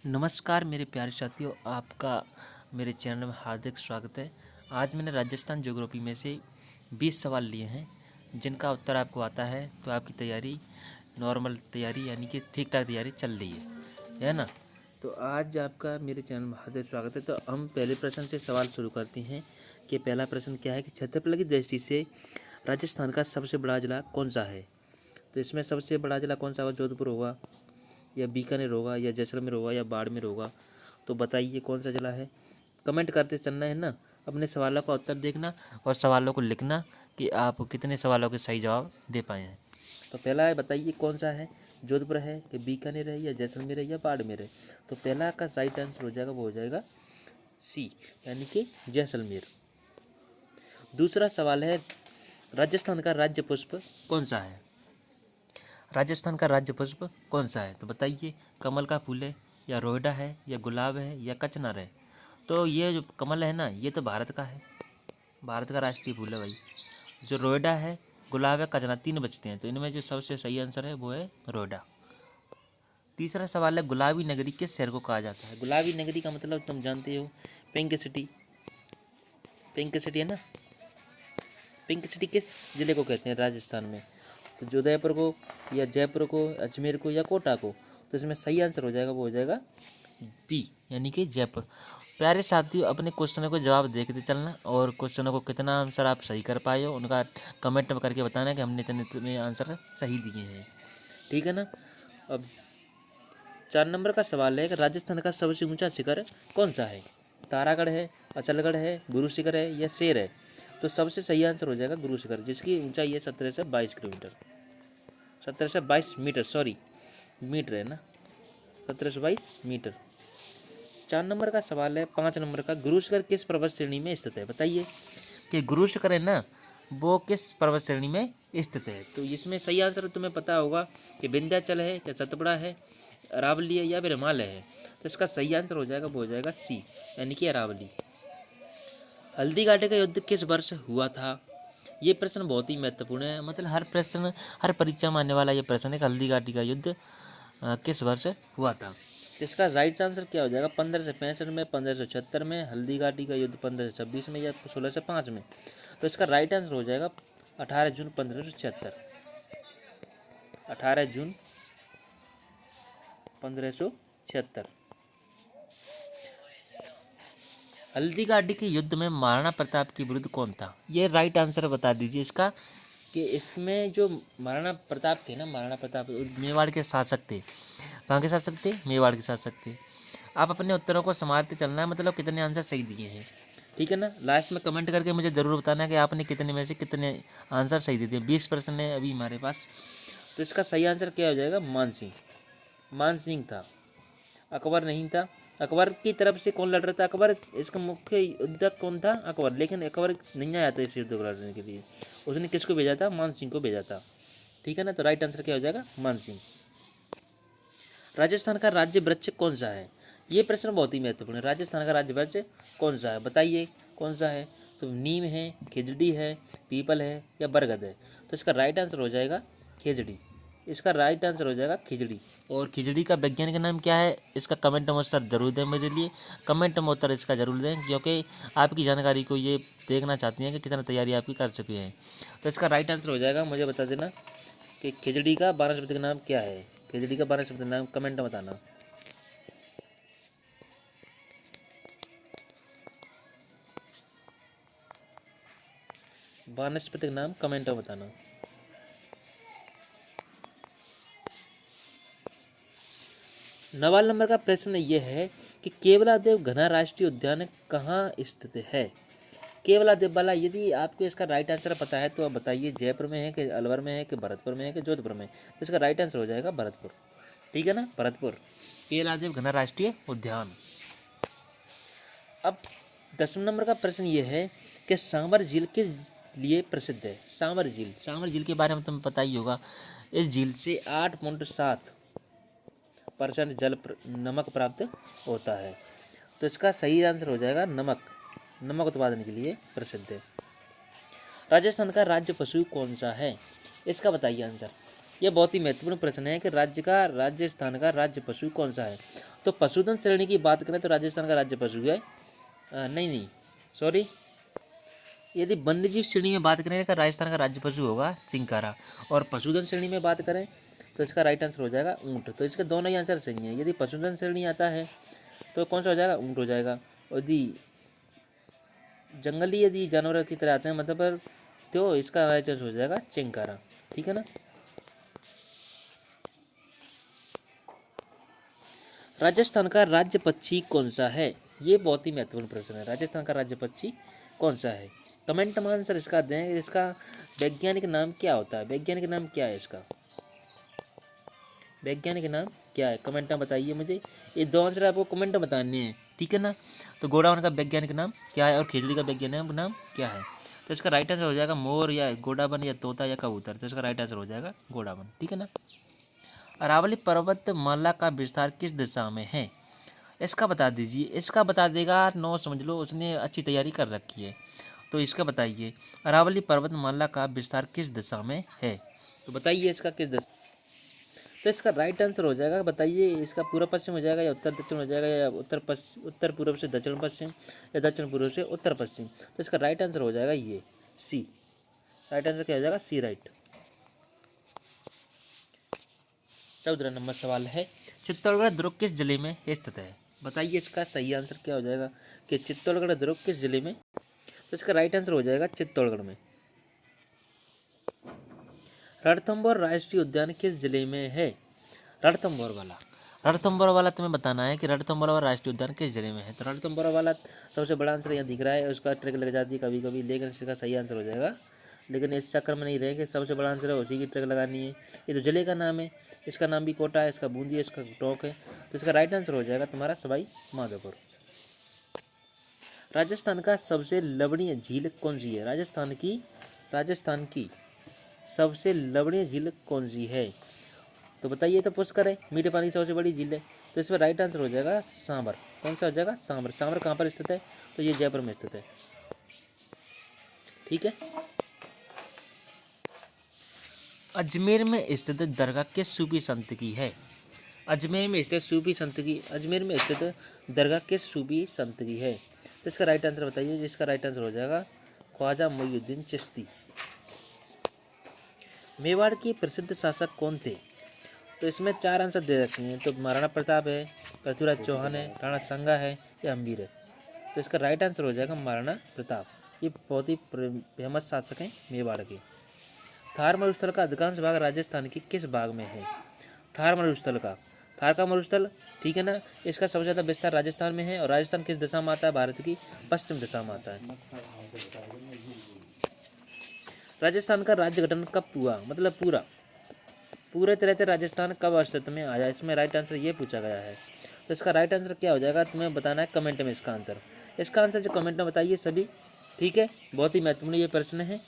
नमस्कार मेरे प्यारे साथियों, आपका मेरे चैनल में हार्दिक स्वागत है। आज मैंने राजस्थान ज्योग्राफी में से 20 सवाल लिए हैं जिनका उत्तर आपको आता है तो आपकी तैयारी नॉर्मल तैयारी यानी कि ठीक ठाक तैयारी चल रही है ना। तो आज आपका मेरे चैनल में हार्दिक स्वागत है। तो हम पहले प्रश्न से सवाल शुरू करते हैं कि पहला प्रश्न क्या है कि क्षेत्रफल की दृष्टि से राजस्थान का सबसे बड़ा जिला कौन सा है। तो इसमें सबसे बड़ा जिला कौन सा होगा, जोधपुर होगा या बीकानेर होगा या जैसलमेर होगा या बाड़मेर होगा। तो बताइए कौन सा जिला है। कमेंट करते चलना है ना, अपने सवालों का उत्तर देखना और सवालों को लिखना कि आप कितने सवालों के सही जवाब दे पाए हैं। तो पहला है, बताइए कौन सा है, जोधपुर है कि बीकानेर है या जैसलमेर है या बाड़मेर है। तो पहला का राइट आंसर हो जाएगा, वो हो जाएगा सी यानी कि जैसलमेर। दूसरा सवाल है, राजस्थान का राज्य पुष्प कौन सा है। राजस्थान का राज्य पुष्प कौन सा है। तो बताइए, कमल का फूल है या रोहिडा है या गुलाब है या कचनार है। तो ये जो कमल है ना, ये तो भारत का है, भारत का राष्ट्रीय फूल है भाई। जो रोहिडा है, गुलाब है, कचनार, तीन बचते हैं। तो इनमें जो सबसे सही आंसर है वो है रोहिडा। तीसरा सवाल है, गुलाबी नगरी किस शहर को कहा जाता है। गुलाबी नगरी का मतलब तुम जानते हो, पिंक सिटी। पिंक सिटी है ना, पिंक सिटी किस जिले को कहते हैं राजस्थान में। तो जो उदयपुर को या जयपुर को, अजमेर को या कोटा को। तो इसमें सही आंसर हो जाएगा, वो हो जाएगा बी यानी कि जयपुर। प्यारे साथियों, अपने क्वेश्चनों को जवाब देखते चलना और क्वेश्चनों को कितना आंसर आप सही कर पाए हो उनका कमेंट में करके बताना कि हमने इतने इतने आंसर सही दिए हैं, ठीक है ना। अब 4 नंबर का सवाल है कि राजस्थान का सबसे ऊंचा शिखर कौन सा है। तारागढ़ है, अचलगढ़ है, गुरु शिखर है या शेर है। तो सबसे सही आंसर हो जाएगा गुरु शिखर, जिसकी ऊंचाई है 17 से 22 किलोमीटर, 17 से 22 मीटर, सॉरी मीटर है ना, 17 से 22 मीटर। 4 नंबर का सवाल है, 5 नंबर का, गुरु शिखर किस पर्वत श्रेणी में स्थित है। बताइए कि गुरु शिखर है ना, वो किस पर्वत श्रेणी में स्थित है। तो इसमें सही आंसर तुम्हें पता होगा कि विंध्याचल है या सतपुड़ा है, अरावली है या फिर हिमालय है। तो इसका सही आंसर हो जाएगा, वो हो जाएगा सी यानी कि अरावली। हल्दी घाटी का युद्ध किस वर्ष हुआ था। ये प्रश्न बहुत ही महत्वपूर्ण है, मतलब हर प्रश्न, हर परीक्षा में आने वाला ये प्रश्न है कि हल्दी घाटी का युद्ध किस वर्ष हुआ था। इसका राइट आंसर क्या हो जाएगा, 1565 में, 1576 में, हल्दी घाटी का युद्ध 1526 में या 1605 में। तो इसका राइट आंसर हो जाएगा 18 जून 1576, 18 जून 1576। हल्दी घाटी के युद्ध में महाराणा प्रताप के विरुद्ध कौन था। ये राइट आंसर बता दीजिए इसका कि इसमें जो महाराणा प्रताप थे ना, महाराणा प्रताप मेवाड़ के शासक थे। कहाँ के शासक थे, मेवाड़ के शासक थे। आप अपने उत्तरों को संभालते चलना है, मतलब कितने आंसर सही दिए हैं, ठीक है ना। लास्ट में कमेंट करके मुझे ज़रूर बताना कि आपने कितने में से कितने आंसर सही दे दिए। 20% है अभी हमारे पास। तो इसका सही आंसर क्या हो जाएगा, मान सिंह। मान सिंह था, अकबर नहीं था। अकबर की तरफ से कौन लड़ रहा था, अकबर, इसका मुख्य युद्धक कौन था, अकबर। लेकिन अकबर नहीं आया था इस युद्ध को लड़ने के लिए, उसने किसको भेजा था, मान सिंह को भेजा था, ठीक है ना। तो राइट आंसर क्या हो जाएगा, मान सिंह। राजस्थान का राज्य वृक्ष कौन सा है। ये प्रश्न बहुत ही महत्वपूर्ण है। राजस्थान का राज्य वृक्ष कौन सा है, बताइए कौन सा है। तो नीम है, खिजड़ी है, पीपल है या बरगद है। तो इसका राइट आंसर हो जाएगा खिजड़ी, इसका राइट आंसर हो जाएगा खिजड़ी। और खिजड़ी का वैज्ञानिक नाम क्या है, इसका कमेंट में उत्तर जरूर दें मेरे लिए, कमेंट में उत्तर इसका जरूर दें, क्योंकि आपकी जानकारी को ये देखना चाहती हैं कि कितना तैयारी आपकी कर चुके हैं। तो इसका राइट आंसर हो जाएगा, मुझे बता देना कि खिचड़ी का वानस्पतिक नाम क्या है। खिचड़ी का वानस्पतिक नाम कमेंट में बताना। वानस्पतिक नाम कमेंट में बताना। नवाल नंबर का प्रश्न ये है कि केवलादेव घना राष्ट्रीय उद्यान कहाँ स्थित है। केवलादेव वाला, यदि आपको इसका राइट आंसर पता है तो आप बताइए, जयपुर में है कि अलवर में है कि भरतपुर में है कि जोधपुर में। तो इसका राइट आंसर हो जाएगा भरतपुर, ठीक है ना, भरतपुर। केवलादेव घना राष्ट्रीय उद्यान। अब 10वें नंबर का प्रश्न ये है कि सांभर झील किस लिए प्रसिद्ध है। सांभर झील, सांभर झील के बारे में तुम्हें पता ही होगा। इस झील से 8.7% नमक प्राप्त होता है। तो इसका सही आंसर हो जाएगा नमक, नमक उत्पादन के लिए प्रसिद्ध है। राजस्थान का राज्य पशु कौन सा है, इसका बताइए आंसर। ये बहुत ही महत्वपूर्ण प्रश्न है कि राजस्थान का राज्य पशु कौन सा है। तो पशुधन श्रेणी की बात करें तो राजस्थान का राज्य पशु है नहीं सॉरी, यदि वन्यजीव श्रेणी में बात करें तो राजस्थान का राज्य पशु होगा चिंकारा। और पशुधन श्रेणी में बात करें तो इसका राइट आंसर हो जाएगा ऊँट। तो इसके दोनों ही आंसर सही हैं। यदि पशुधन श्रेणी आता है तो कौन सा हो जाएगा, ऊँट हो जाएगा। और यदि जंगली यदि जानवर की तरह आते हैं मतलब पर, तो इसका राइट आंसर हो जाएगा चिंकारा। ठीक है ना। राजस्थान का राज्य पक्षी कौन सा है, ये बहुत ही महत्वपूर्ण प्रश्न है। राजस्थान का राज्य पक्षी कौन सा है, कमेंट में आंसर इसका दें। इसका वैज्ञानिक नाम क्या होता है, वैज्ञानिक नाम क्या है इसका, वैज्ञानिक नाम क्या है, कमेंट में बताइए मुझे। ये दो आंसर आपको कमेंट में बताने हैं, ठीक है ना। तो घोड़ावन का वैज्ञानिक नाम क्या है और खिचड़ी का वैज्ञानिक नाम क्या है। तो इसका राइट आंसर हो जाएगा मोर या घोड़ावन या तोता या कबूतर। तो इसका राइट आंसर हो जाएगा घोड़ावन। ठीक है ना। अरावली पर्वतमाला का विस्तार किस दिशा में है, इसका बता दीजिए। इसका बता देगा नो समझ लो, उसने अच्छी तैयारी कर रखी है। तो इसका बताइए अरावली पर्वतमाला का विस्तार किस दिशा में है, तो बताइए इसका किस दिशा। तो इसका राइट आंसर हो जाएगा, बताइए इसका पूर्व पश्चिम हो जाएगा या उत्तर दक्षिण हो जाएगा या उत्तर पूर्व से दक्षिण पश्चिम या दक्षिण पूर्व से उत्तर पश्चिम। तो इसका राइट आंसर हो जाएगा ये सी। राइट आंसर क्या हो जाएगा, सी राइट। 14 नंबर सवाल है, चित्तौड़गढ़ दुर्ग किस जिले में स्थित है, बताइए इसका सही आंसर क्या हो जाएगा कि चित्तौड़गढ़ दुर्ग किस जिले में। तो इसका राइट आंसर हो जाएगा चित्तौड़गढ़ में। रणथंभौर राष्ट्रीय उद्यान किस जिले में है, रणथंभौर वाला तुम्हें बताना है कि रणथंभौर वाला राष्ट्रीय उद्यान किस जिले में है। तो रणथंभौर वाला सबसे बड़ा आंसर यहाँ दिख रहा है, उसका ट्रिक लग जाती है कभी कभी, लेकिन इसका सही आंसर हो जाएगा। लेकिन इस चक्कर में नहीं रहेंगे, सबसे बड़ा आंसर है उसी की ट्रिक लगानी है। ये तो जिले का नाम है, इसका नाम भी कोटा है, इसका बूंदी है, इसका टोंक है। तो इसका राइट आंसर हो जाएगा तुम्हारा सवाई माधोपुर। राजस्थान का सबसे लवणीय झील कौन सी है, राजस्थान की सबसे लवणीय झील कौन सी है, तो बताइए। तो पुष्कर है, मीठे पानी की सबसे बड़ी झील है। तो इसमें राइट आंसर हो जाएगा सांभर। कौन सा हो जाएगा, सांभर। सांभर कहाँ पर स्थित है, तो ये जयपुर में स्थित है। ठीक है। अजमेर में स्थित दरगाह किस सूफी संत की है, अजमेर में स्थित दरगाह किस सूफी संत की है। तो इसका राइट आंसर बताइए। जिसका राइट आंसर हो जाएगा ख्वाजा मोइनुद्दीन चिश्ती। मेवाड़ के प्रसिद्ध शासक कौन थे, तो इसमें 4 आंसर दे रखे हैं। तो महाराणा प्रताप है, पृथ्वीराज चौहान है, राणा संगा है या अम्बीर है। तो इसका राइट आंसर हो जाएगा महाराणा प्रताप। ये बहुत ही फेमस शासक हैं मेवाड़ के। थार मरुस्थल का अधिकांश भाग राजस्थान के किस भाग में है, थार का मरुस्थल, ठीक है ना। इसका सबसे ज़्यादा विस्तार राजस्थान में है। और राजस्थान किस दिशा में आता है, भारत की पश्चिम दिशा में आता है। राजस्थान का राज्य गठन कब हुआ, मतलब पूरे तरह से राजस्थान कब अस्तित्व में आया, इसमें राइट आंसर ये पूछा गया है। तो इसका राइट आंसर क्या हो जाएगा, तुम्हें बताना है कमेंट में इसका आंसर जो कमेंट में बताइए सभी। ठीक है, बहुत ही महत्वपूर्ण ये प्रश्न है।